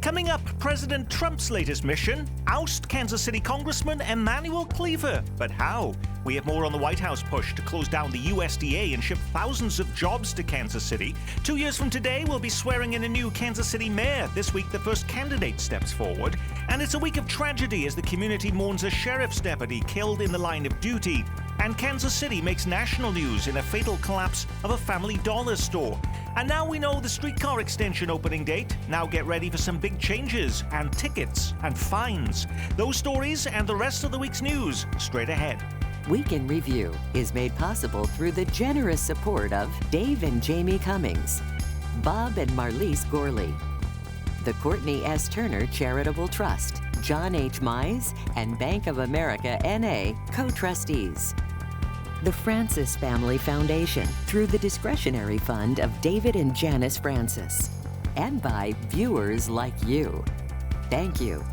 Coming up, President Trump's latest mission, oust Kansas City Congressman Emanuel Cleaver. But how? We have more on the White House push to close down the USDA and ship thousands of jobs to Kansas City. 2 years from today, we'll be swearing in a new Kansas City mayor. This week, the first candidate steps forward. And it's a week of tragedy as the community mourns a sheriff's deputy killed in the line of duty. And Kansas City makes national news in a fatal collapse of a Family Dollar store. And now we know the streetcar extension opening date. Now get ready for some big changes and tickets and fines. Those stories and the rest of the week's news straight ahead. Week in Review is made possible through the generous support of Dave and Jamie Cummings, Bob and Marlise Gorley, the Courtney S. Turner Charitable Trust, John H. Mize, and Bank of America N.A. co-trustees. The Francis Family Foundation through the discretionary fund of David and Janice Francis. And by viewers like you. Thank you.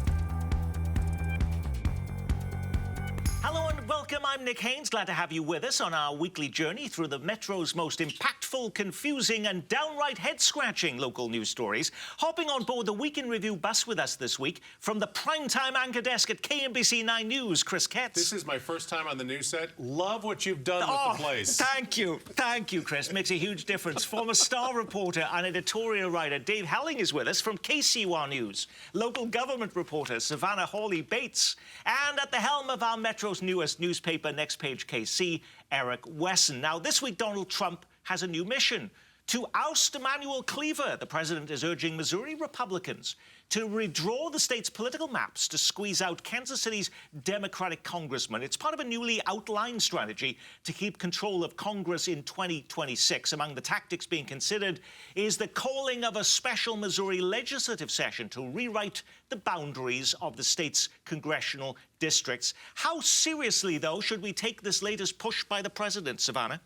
Hello and welcome. I'm Nick Haynes. Glad to have you with us on our weekly journey through the Metro's most impactful, confusing and downright head-scratching local news stories. Hopping on board the Week in Review bus with us this week from the primetime anchor desk at KMBC 9 News, Chris Ketz. This is my first time on the news set. Love what you've done with the place. Thank you. Thank you, Chris. Makes a huge difference. Former Star reporter and editorial writer Dave Helling is with us from KCUR News. Local government reporter Savannah Hawley-Bates. And at the helm of our Metro's newest newspaper, Next Page KC, Eric Wesson. Now, this week, Donald Trump has a new mission. To oust Emanuel Cleaver, the president is urging Missouri Republicans to redraw the state's political maps to squeeze out Kansas City's Democratic congressman. It's part of a newly outlined strategy to keep control of Congress in 2026. Among the tactics being considered is the calling of a special Missouri legislative session to rewrite the boundaries of the state's congressional districts. How seriously, though, should we take this latest push by the president, Savannah?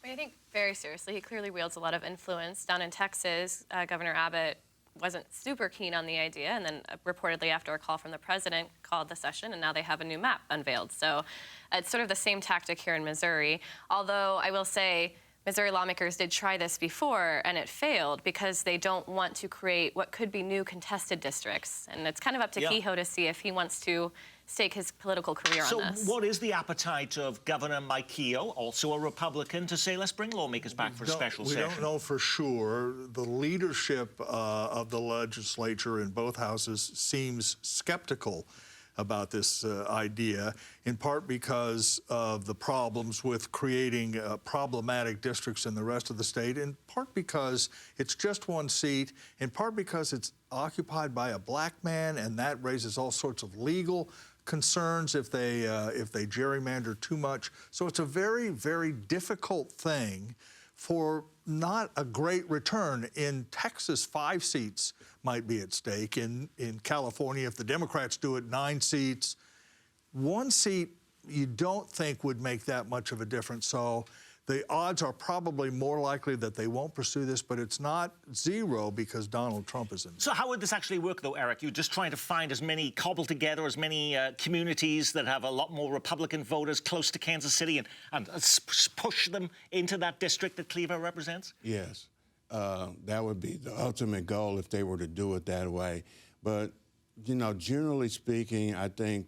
I think very seriously. He clearly wields a lot of influence. Down in Texas, Governor Abbott wasn't super keen on the idea, and then reportedly after a call from the president called the session, and now they have a new map unveiled. So it's sort of the same tactic here in Missouri, although I will say Missouri lawmakers did try this before, and it failed because they don't want to create what could be new contested districts. And it's kind of up to Kehoe to see if he wants to stake his political career on this. So what is the appetite of Governor Mike Kehoe, also a Republican, to say, let's bring lawmakers back for a special session? We don't know for sure. The leadership of the legislature in both houses seems skeptical about this idea, in part because of the problems with creating problematic districts in the rest of the state, in part because it's just one seat, in part because it's occupied by a black man, and that raises all sorts of legal concerns if they gerrymander too much. So it's a very, very difficult thing for not a great return. In Texas, 5 seats might be at stake. In California, if the Democrats do it, 9 seats. 1 seat you don't think would make that much of a difference. So the odds are probably more likely that they won't pursue this, but it's not zero because Donald Trump is in. So how would this actually work, though, Eric? You're just trying to find cobble together as many communities that have a lot more Republican voters close to Kansas City and push them into that district that Cleaver represents? Yes. That would be the ultimate goal if they were to do it that way. But, you know, generally speaking, I think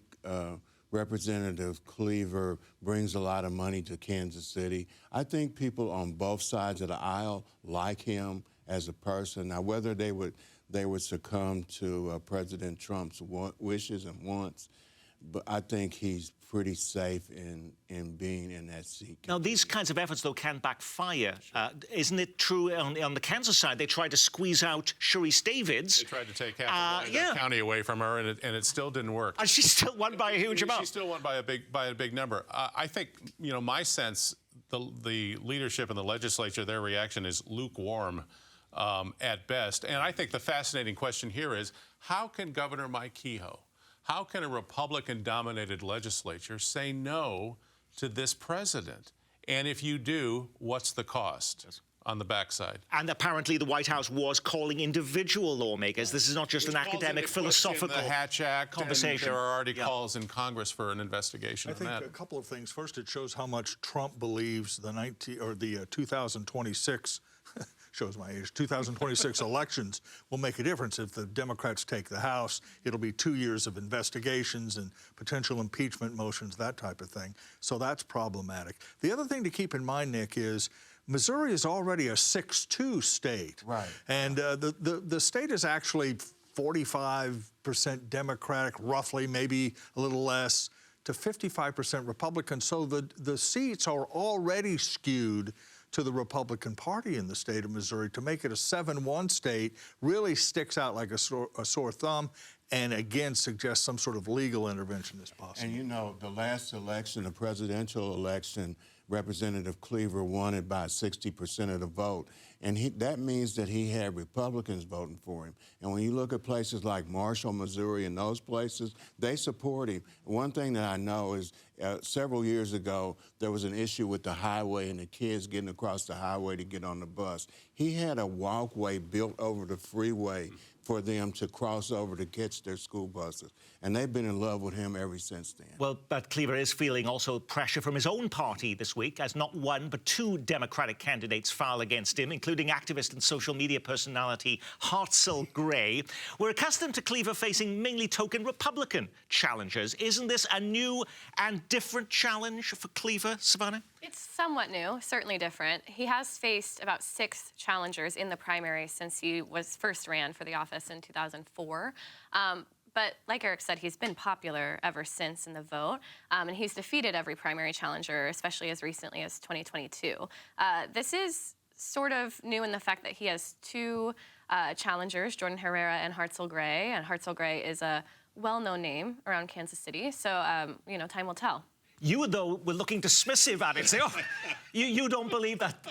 Representative Cleaver brings a lot of money to Kansas City. I think people on both sides of the aisle like him as a person. Now, whether they would succumb to President Trump's wishes and wants, but I think he's pretty safe in being in that seat. Now, these kinds of efforts, though, can backfire. Isn't it true on the Kansas side, they tried to squeeze out Sharice Davids? They tried to take half of the county away from her, and it still didn't work. And she still won by a huge amount. She still won by a big number. I think, you know, my sense, the leadership in the legislature, their reaction is lukewarm at best. And I think the fascinating question here is, how can Governor Mike Kehoe, how can a Republican-dominated legislature say no to this president? And if you do, what's the cost on the backside? And apparently the White House was calling individual lawmakers. This is not just an academic, philosophical the Hatch Act conversation. And there are already calls in Congress for an investigation I think a couple of things. First, it shows how much Trump believes the 2026 shows my age, 2026 elections will make a difference. If the Democrats take the House, it'll be 2 years of investigations and potential impeachment motions, that type of thing. So that's problematic. The other thing to keep in mind, Nick, is Missouri is already a 6-2 state. Right. And the state is actually 45% Democratic, roughly, maybe a little less, to 55% Republican. So the seats are already skewed to the Republican Party in the state of Missouri. To make it a 7-1 state really sticks out like a sore thumb, and again suggests some sort of legal intervention is possible. And you know, the last election, the presidential election, Representative Cleaver won it by 60% of the vote. And that means that he had Republicans voting for him. And when you look at places like Marshall, Missouri, and those places, they support him. One thing that I know is several years ago, there was an issue with the highway and the kids getting across the highway to get on the bus. He had a walkway built over the freeway for them to cross over to catch their school buses. And they've been in love with him ever since then. Well, but Cleaver is feeling also pressure from his own party this week, as not one but two Democratic candidates file against him, including activist and social media personality Hartzell Gray. We're accustomed to Cleaver facing mainly token Republican challengers. Isn't this a new and different challenge for Cleaver, Savannah? It's somewhat new, certainly different. He has faced about 6 challengers in the primary since he was first ran for the office in 2004. But like Eric said, he's been popular ever since in the vote, and he's defeated every primary challenger, especially as recently as 2022. This is sort of new in the fact that he has 2 challengers, Jordan Herrera and Hartzell Gray, and Hartzell Gray is a well-known name around Kansas City, so, you know, time will tell. You, though, were looking dismissive at it, say, oh, you don't believe that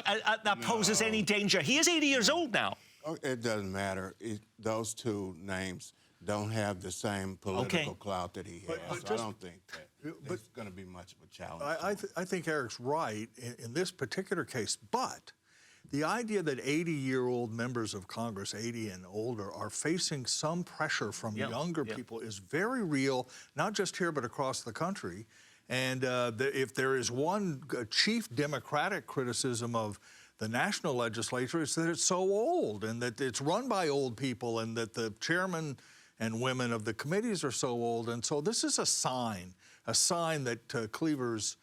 that poses any danger. He is 80 years old now. Oh, it doesn't matter. Those 2 names don't have the same political clout that he has. So I don't think that it's going to be much of a challenge. I think Eric's right in this particular case, but the idea that 80-year-old members of Congress, 80 and older, are facing some pressure from younger people is very real, not just here but across the country. And if there is one chief Democratic criticism of the national legislature, it's that it's so old and that it's run by old people and that the chairman and women of the committees are so old. And so this is a sign that Cleaver's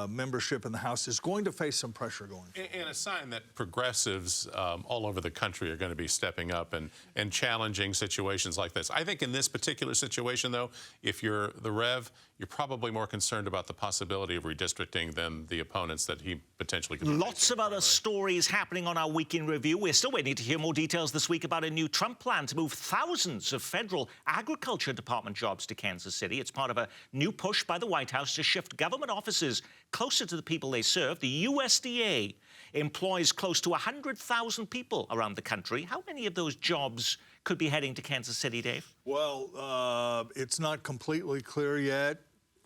membership in the House is going to face some pressure going forward. And a sign that progressives all over the country are going to be stepping up and challenging situations like this. I think in this particular situation, though, if you're the Rev, you're probably more concerned about the possibility of redistricting than the opponents that he potentially could. Lots of other stories happening on our Week in Review. We're still waiting to hear more details this week about a new Trump plan to move thousands of federal agriculture department jobs to Kansas City. It's part of a new push by the White House to shift government offices closer to the people they serve. The USDA employs close to 100,000 people around the country. How many of those jobs could be heading to Kansas City, Dave? Well, it's not completely clear yet.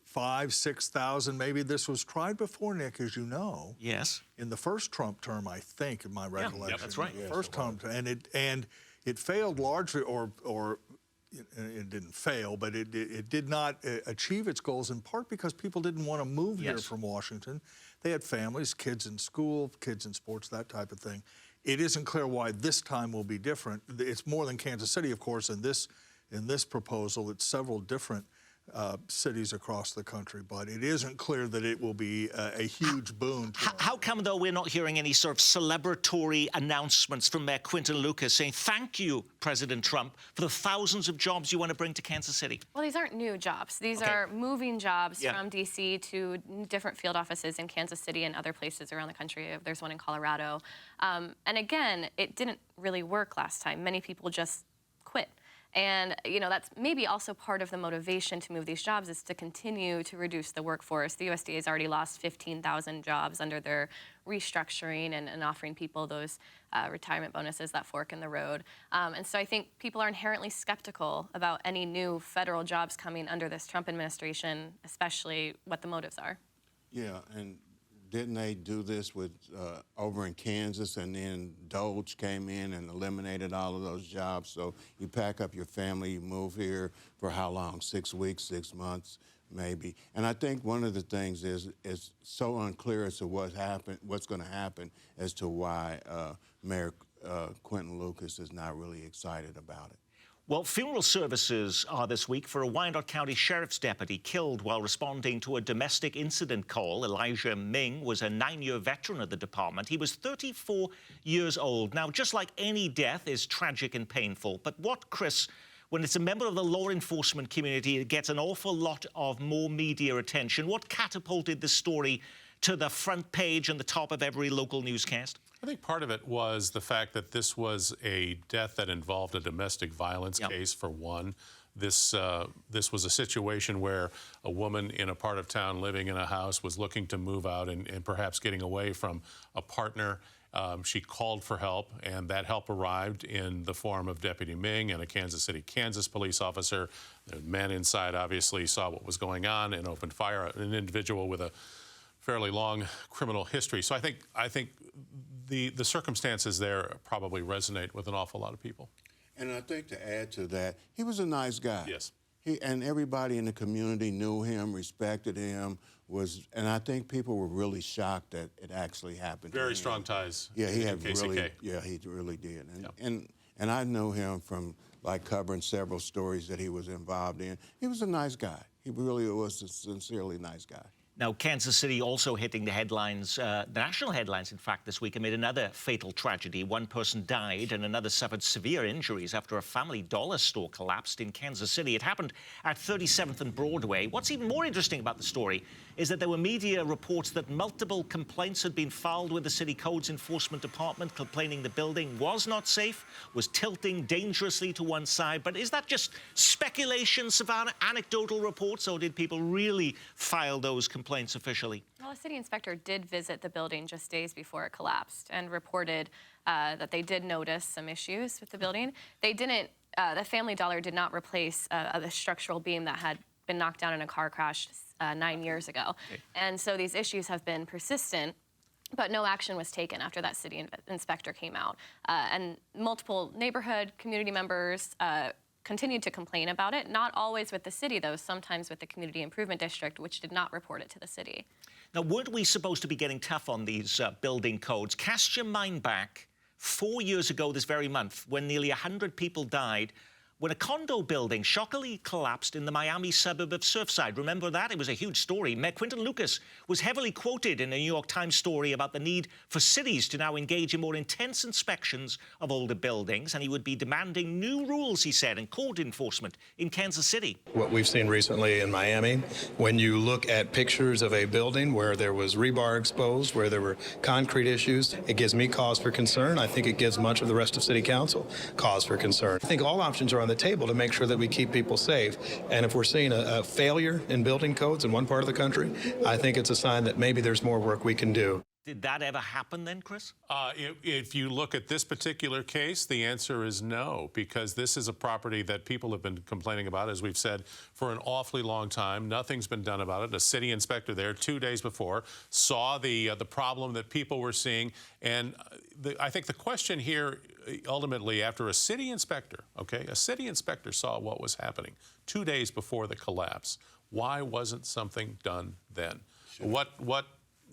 5,000, 6,000, maybe. This was tried before, Nick, as you know. Yes. In the first Trump term, I think, in my recollection. Yeah, that's right. The first Trump, and it failed largely, or it didn't fail, but it did not achieve its goals in part because people didn't want to move here from Washington. They had families, kids in school, kids in sports, that type of thing. It isn't clear why this time will be different. It's more than Kansas City, of course, in this proposal. It's several different cities across the country, but it isn't clear that it will be a huge boon. How come, though, we're not hearing any sort of celebratory announcements from Mayor Quinton Lucas saying, thank you, President Trump, for the thousands of jobs you want to bring to Kansas City? Well, these aren't new jobs. These are moving jobs from D.C. to different field offices in Kansas City and other places around the country. There's one in Colorado. And again, it didn't really work last time. Many people just quit. And, you know, that's maybe also part of the motivation to move these jobs is to continue to reduce the workforce. The USDA has already lost 15,000 jobs under their restructuring and offering people those retirement bonuses that fork in the road. And so I think people are inherently skeptical about any new federal jobs coming under this Trump administration, especially what the motives are. Yeah, and didn't they do this with over in Kansas, and then Doge came in and eliminated all of those jobs? So you pack up your family, you move here for how long? 6 weeks, 6 months, maybe. And I think one of the things is it's so unclear as to what's going to happen as to why Mayor Quentin Lucas is not really excited about it. Well, funeral services are this week for a Wyandotte County Sheriff's deputy killed while responding to a domestic incident call. Elijah Ming was a 9-year veteran of the department. He was 34 years old. Now, just like any death is tragic and painful, but what, Chris, when it's a member of the law enforcement community, it gets an awful lot of more media attention. What catapulted this story to the front page and the top of every local newscast? I think part of it was the fact that this was a death that involved a domestic violence case, for one. This was a situation where a woman in a part of town living in a house was looking to move out and perhaps getting away from a partner. She called for help, and that help arrived in the form of Deputy Ming and a Kansas City, Kansas police officer. The man inside obviously saw what was going on and opened fire, an individual with a fairly long criminal history. So I think the circumstances there probably resonate with an awful lot of people. And I think to add to that, he was a nice guy. Yes. And everybody in the community knew him, respected him, and I think people were really shocked that it actually happened. Very strong ties. Yeah, he had KCK. really, yeah, he really did. And I know him from like covering several stories that he was involved in. He was a nice guy. He really was a sincerely nice guy. Now, Kansas City also hitting the headlines, the national headlines, in fact, this week amid another fatal tragedy. One person died and another suffered severe injuries after a Family Dollar store collapsed in Kansas City. It happened at 37th and Broadway. What's even more interesting about the story is that there were media reports that multiple complaints had been filed with the city codes enforcement department, complaining the building was not safe, was tilting dangerously to one side. But is that just speculation, Savannah, anecdotal reports, or did people really file those complaints officially? Well, a city inspector did visit the building just days before it collapsed and reported that they did notice some issues with the building. They didn't, the Family Dollar did not replace the structural beam that had been knocked down in a car crash 9 years ago. Okay. And so these issues have been persistent, but no action was taken after that city inspector came out. And multiple neighborhood community members continued to complain about it, not always with the city, though, sometimes with the Community Improvement District, which did not report it to the city. Now, weren't we supposed to be getting tough on these building codes? Cast your mind back 4 years ago this very month when nearly 100 people died when a condo building shockingly collapsed in the Miami suburb of Surfside. Remember that? It was a huge story. Mayor Quentin Lucas was heavily quoted in a New York Times story about the need for cities to now engage in more intense inspections of older buildings, and he would be demanding new rules, he said, and code enforcement in Kansas City. What we've seen recently in Miami, when you look at pictures of a building where there was rebar exposed, where there were concrete issues, it gives me cause for concern. I think it gives much of the rest of City Council cause for concern. I think all options are on the table to make sure that we keep people safe. And if we're seeing a failure in building codes in one part of the country, I think it's a sign that maybe there's more work we can do. Did that ever happen then, Chris? If you look at this particular case, the answer is no, because this is a property that people have been complaining about, as we've said, for an awfully long time. Nothing's been done about it. A city inspector there 2 days before saw the problem that people were seeing. And I think the question here, ultimately, after a city inspector saw what was happening 2 days before the collapse, why wasn't something done then? Sure.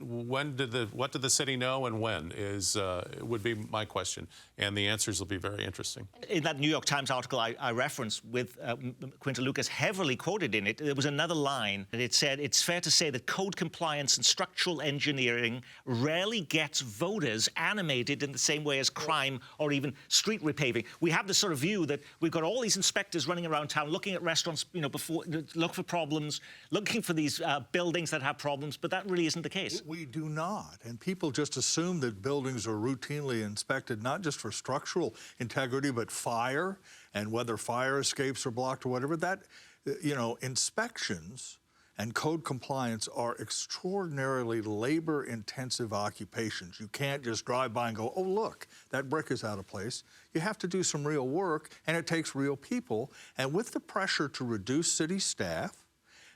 What did the city know, and when would be my question, and the answers will be very interesting. In that New York Times article I referenced with Quentin Lucas heavily quoted in it, there was another line that it said, "It's fair to say that code compliance and structural engineering rarely gets voters animated in the same way as crime or even street repaving." We have this sort of view that we've got all these inspectors running around town looking at restaurants, before look for problems, looking for these buildings that have problems, but that really isn't the case. We do not. And people just assume that buildings are routinely inspected, not just for structural integrity, but fire and whether fire escapes are blocked or whatever. That, inspections and code compliance are extraordinarily labor-intensive occupations. You can't just drive by and go, oh, look, that brick is out of place. You have to do some real work, and it takes real people. And with the pressure to reduce city staff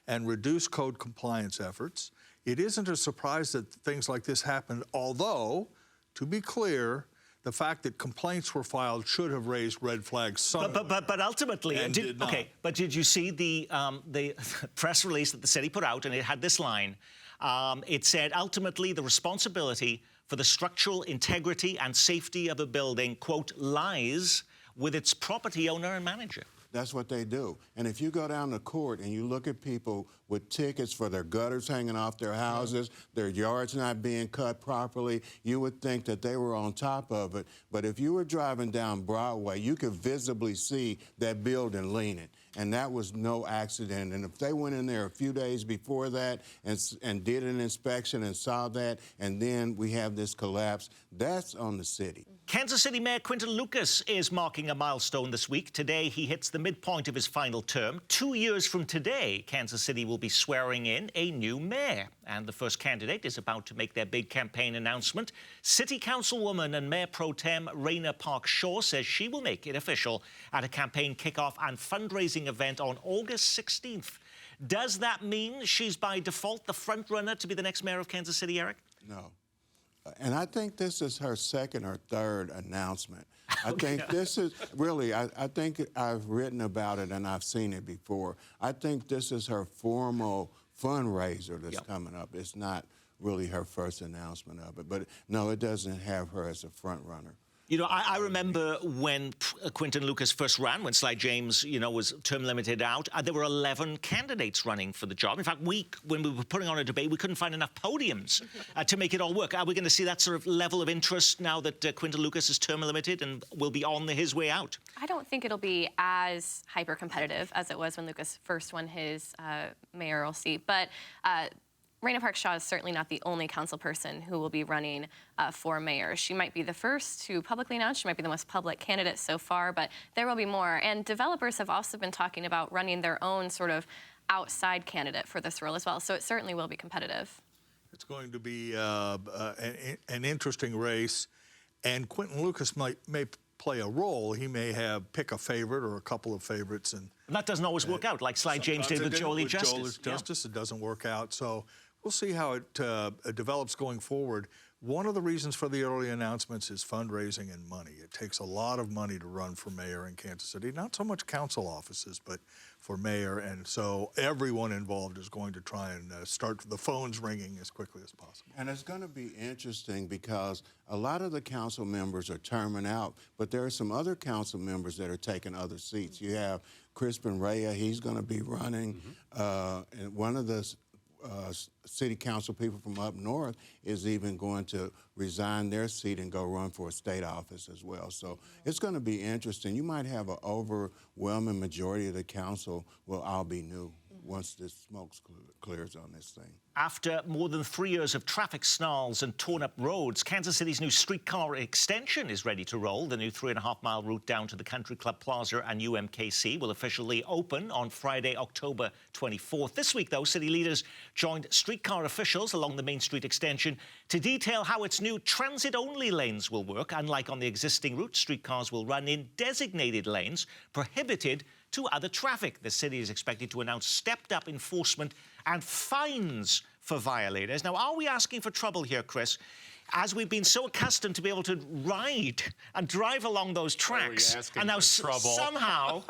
and reduce code compliance efforts, it isn't a surprise that things like this happen, although, to be clear, the fact that complaints were filed should have raised red flags somewhere. But ultimately, but did you see the press release that the city put out, and it had this line? It said, ultimately, the responsibility for the structural integrity and safety of a building, quote, lies with its property owner and manager. That's what they do. And if you go down to court and you look at people with tickets for their gutters hanging off their houses, their yards not being cut properly, you would think that they were on top of it. But if you were driving down Broadway, you could visibly see that building leaning. And that was no accident. And if they went in there a few days before that and did an inspection and saw that, and then we have this collapse, that's on the city. Kansas City Mayor Quinton Lucas is marking a milestone this week. Today, he hits the midpoint of his final term. 2 years from today, Kansas City will be swearing in a new mayor. And the first candidate is about to make their big campaign announcement. City Councilwoman and Mayor Pro Tem Raina Park Shaw says she will make it official at a campaign kickoff and fundraising event on August 16th. Does that mean she's by default the front runner to be the next mayor of Kansas City, Eric? No. And I think this is her second or third announcement. I think this is really, I think I've written about it and I've seen it before. I think this is her formal fundraiser that's coming up. It's not really her first announcement of it. But no, it doesn't have her as a front runner. You know, I remember when Quinton Lucas first ran, when Sly James, you know, was term limited out, there were 11 candidates running for the job. In fact, when we were putting on a debate, we couldn't find enough podiums to make it all work. Are we going to see that sort of level of interest now that Quinton Lucas is term limited and will be on his way out? I don't think it'll be as hyper-competitive as it was when Lucas first won his mayoral seat, but Raina Park Shaw is certainly not the only council person who will be running for mayor. She might be the first to publicly announce. She might be the most public candidate so far, but there will be more. And developers have also been talking about running their own sort of outside candidate for this role as well. So it certainly will be competitive. It's going to be an interesting race, and Quinton Lucas may play a role. He may pick a favorite or a couple of favorites, and that doesn't always work out, like Sly James did with Jolie Justice. It doesn't work out. So we'll see how it develops going forward. One of the reasons for the early announcements is fundraising and money. It takes a lot of money to run for mayor in Kansas City, not so much council offices, but for mayor. And so everyone involved is going to try and start the phones ringing as quickly as possible. And it's going to be interesting because a lot of the council members are terming out, but there are some other council members that are taking other seats. You have Crispin Rea, he's going to be running, and one of the city council people from up north is even going to resign their seat and go run for a state office as well. So it's going to be interesting. You might have an overwhelming majority of the council will all be new once this smoke clears on this thing. After more than 3 years of traffic snarls and torn-up roads, Kansas City's new streetcar extension is ready to roll. The new 3.5-mile route down to the Country Club Plaza and UMKC will officially open on Friday, October 24th. This week, though, city leaders joined streetcar officials along the Main Street extension to detail how its new transit-only lanes will work. Unlike on the existing route, streetcars will run in designated lanes prohibited to other traffic. The city is expected to announce stepped-up enforcement and fines for violators. Now, are we asking for trouble here, Chris? As we've been so accustomed to be able to ride and drive along those tracks, and now somehow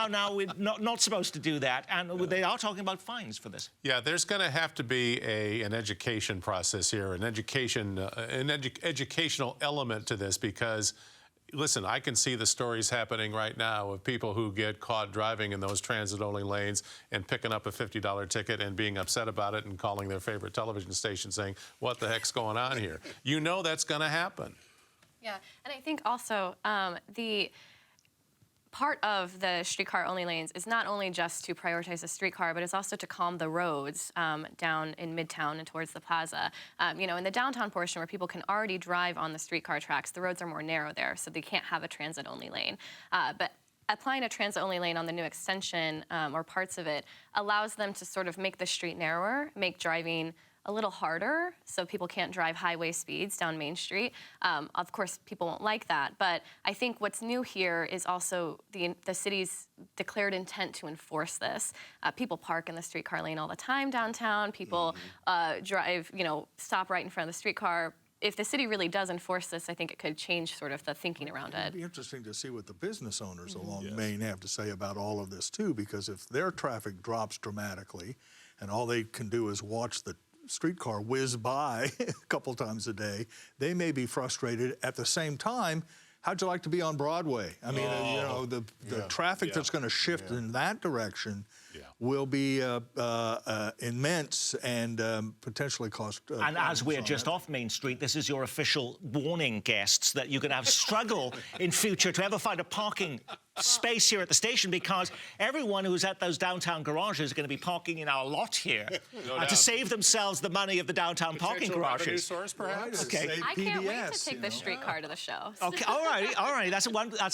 now we're not supposed to do that, and they are talking about fines for this. Yeah, there's going to have to be an education process here, an educational element to this, because listen, I can see the stories happening right now of people who get caught driving in those transit-only lanes and picking up a $50 ticket and being upset about it and calling their favorite television station saying, what the heck's going on here? You know that's going to happen. Yeah, and I think also the part of the streetcar-only lanes is not only just to prioritize the streetcar, but it's also to calm the roads down in Midtown and towards the plaza. You know, in the downtown portion where people can already drive on the streetcar tracks, the roads are more narrow there, so they can't have a transit-only lane. But applying a transit-only lane on the new extension or parts of it allows them to sort of make the street narrower, make driving a little harder, so people can't drive highway speeds down Main Street. Of course, people won't like that, but I think what's new here is also the city's declared intent to enforce this. People park in the streetcar lane all the time downtown. People drive, stop right in front of the streetcar. If the city really does enforce this, I think it could change sort of the thinking around it. It'd be interesting to see what the business owners along Main have to say about all of this, too, because if their traffic drops dramatically and all they can do is watch the streetcar whiz by a couple times a day, they may be frustrated. At the same time, how'd you like to be on Broadway? I mean, you know, the traffic that's going to shift in that direction will be immense and potentially cost. And as we're just off Main Street, this is your official warning, guests, that you're going to have struggle in future to ever find a parking space here at the station, because everyone who's at those downtown garages is going to be parking in our lot here to save themselves the money of the downtown parking garages. Source, perhaps? Okay. I can't wait to take the streetcar to the show. Okay, all right. That's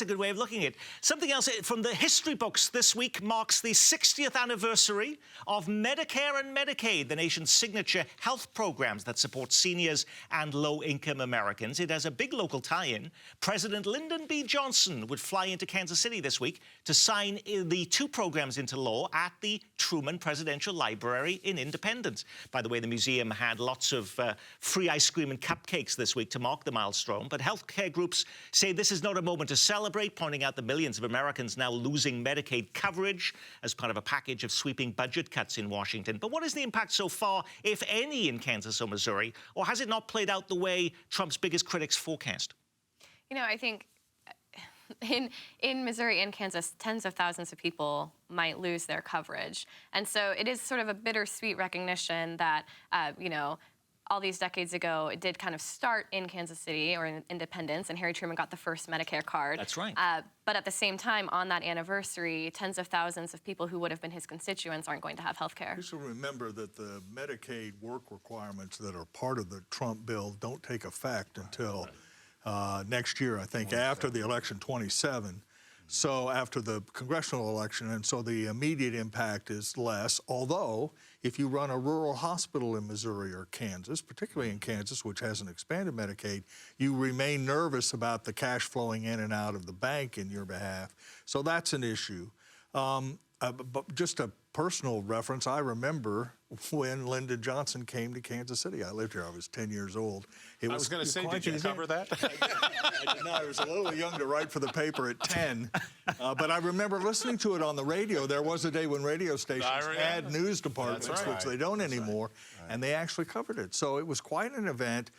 a good way of looking at it. Something else from the history books this week marks the 60th anniversary of Medicare and Medicaid, the nation's signature health programs that support seniors and low-income Americans. It has a big local tie-in. President Lyndon B. Johnson would fly into Kansas City this week to sign the two programs into law at the Truman Presidential Library in Independence. By the way, the museum had lots of free ice cream and cupcakes this week to mark the milestone. But healthcare groups say this is not a moment to celebrate, pointing out the millions of Americans now losing Medicaid coverage as part of a package of sweeping budget cuts in Washington. But what is the impact so far, if any, in Kansas or Missouri? Or has it not played out the way Trump's biggest critics forecast? You know, I think in Missouri and Kansas, tens of thousands of people might lose their coverage. And so it is sort of a bittersweet recognition that, you know, all these decades ago, it did kind of start in Kansas City or in Independence, and Harry Truman got the first Medicare card. That's right. But at the same time, on that anniversary, tens of thousands of people who would have been his constituents aren't going to have health care. You should remember that the Medicaid work requirements that are part of the Trump bill don't take effect until next year, I think, after the election, 27. So after the congressional election, and so the immediate impact is less, although if you run a rural hospital in Missouri or Kansas, particularly in Kansas, which hasn't expanded Medicaid, you remain nervous about the cash flowing in and out of the bank in your behalf. So that's an issue. But just a personal reference, I remember when Lyndon Johnson came to Kansas City. I lived here. I was 10 years old. I was going to say, did you cover that? I did not. I was a little young to write for the paper at 10. But I remember listening to it on the radio. There was a day when radio stations had news departments, which they don't anymore, and they actually covered it. So it was quite an event.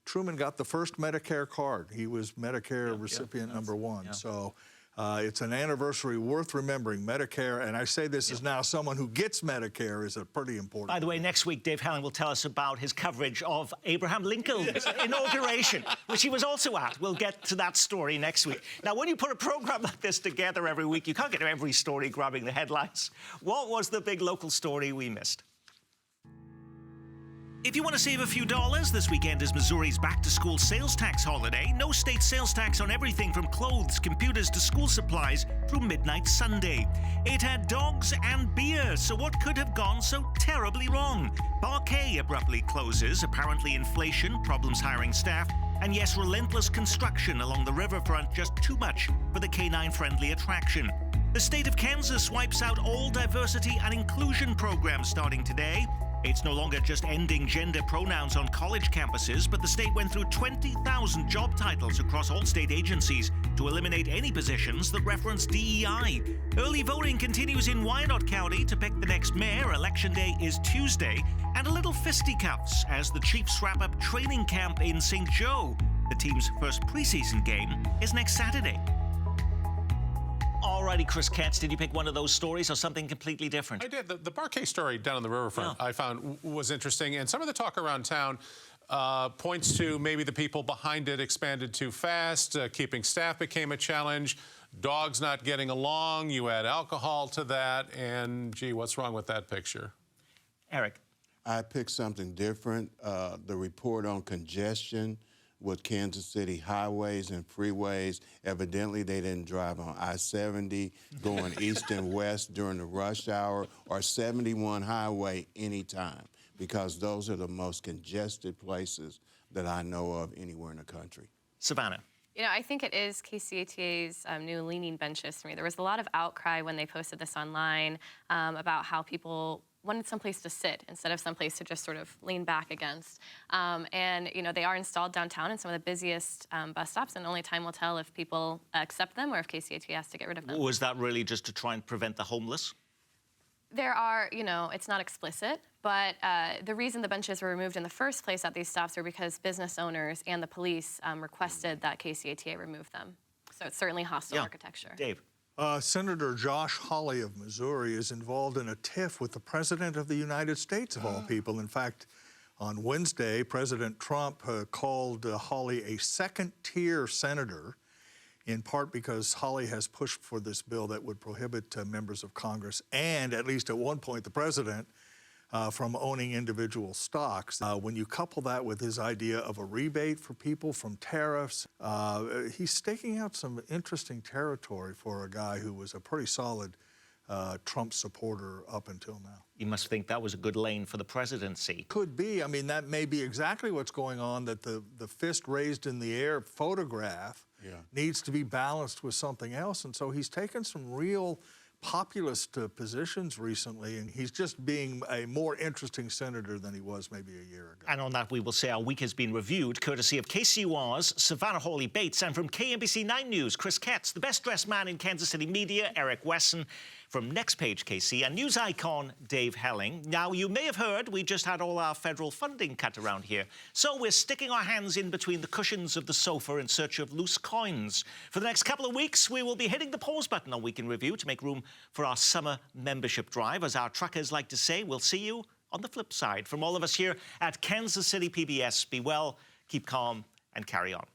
Truman got the first Medicare card. He was Medicare recipient number one. So it's an anniversary worth remembering. Medicare, and I say this as now someone who gets Medicare, is a pretty important. By the way, next week, Dave Helling will tell us about his coverage of Abraham Lincoln's inauguration, which he was also at. We'll get to that story next week. Now, when you put a program like this together every week, you can't get every story grabbing the headlines. What was the big local story we missed? If you want to save a few dollars, this weekend is Missouri's back-to-school sales tax holiday. No state sales tax on everything from clothes, computers to school supplies through midnight Sunday. It had dogs and beer, so what could have gone so terribly wrong? Parquet abruptly closes, apparently inflation, problems hiring staff, and yes, relentless construction along the riverfront, just too much for the canine-friendly attraction. The state of Kansas wipes out all diversity and inclusion programs starting today. It's no longer just ending gender pronouns on college campuses, but the state went through 20,000 job titles across all state agencies to eliminate any positions that reference DEI. Early voting continues in Wyandotte County to pick the next mayor. Election day is Tuesday. And a little fisticuffs as the Chiefs wrap up training camp in St. Joe. The team's first preseason game is next Saturday. Alrighty, Chris Katz, did you pick one of those stories or something completely different? I did. The Parquet story down on the riverfront I found was interesting, and some of the talk around town points to maybe the people behind it expanded too fast, keeping staff became a challenge, dogs not getting along, you add alcohol to that, and gee, what's wrong with that picture? Eric. I picked something different. The report on congestion with Kansas City highways and freeways. Evidently, they didn't drive on I-70 going east and west during the rush hour or 71 highway anytime, because those are the most congested places that I know of anywhere in the country. Savannah. You know, I think it is KCATA's new leaning benches for me. There was a lot of outcry when they posted this online about how people wanted someplace to sit instead of someplace to just sort of lean back against. And, you know, they are installed downtown in some of the busiest bus stops, and only time will tell if people accept them or if KCATA has to get rid of them. Was that really just to try and prevent the homeless? There are, it's not explicit, but the reason the benches were removed in the first place at these stops were because business owners and the police requested that KCATA remove them. So it's certainly hostile architecture. Dave. Senator Josh Hawley of Missouri is involved in a tiff with the President of the United States, of all people. In fact, on Wednesday, President Trump called Hawley a second-tier senator, in part because Hawley has pushed for this bill that would prohibit members of Congress and, at least at one point, the president from owning individual stocks. When you couple that with his idea of a rebate for people from tariffs, he's staking out some interesting territory for a guy who was a pretty solid Trump supporter up until now. You must think that was a good lane for the presidency. Could be. I mean, that may be exactly what's going on, that the fist raised in the air photograph needs to be balanced with something else. And so he's taken some real populist positions recently, and he's just being a more interesting senator than he was maybe a year ago. And on that, we will say our week has been reviewed, courtesy of KCUR's Savannah Hawley-Bates, and from KMBC 9 News, Chris Katz, the best-dressed man in Kansas City media, Eric Wesson, from Next Page KC, and news icon Dave Helling. Now, you may have heard we just had all our federal funding cut around here, so we're sticking our hands in between the cushions of the sofa in search of loose coins. For the next couple of weeks, we will be hitting the pause button on Week in Review to make room for our summer membership drive. As our truckers like to say, we'll see you on the flip side. From all of us here at Kansas City PBS, be well, keep calm, and carry on.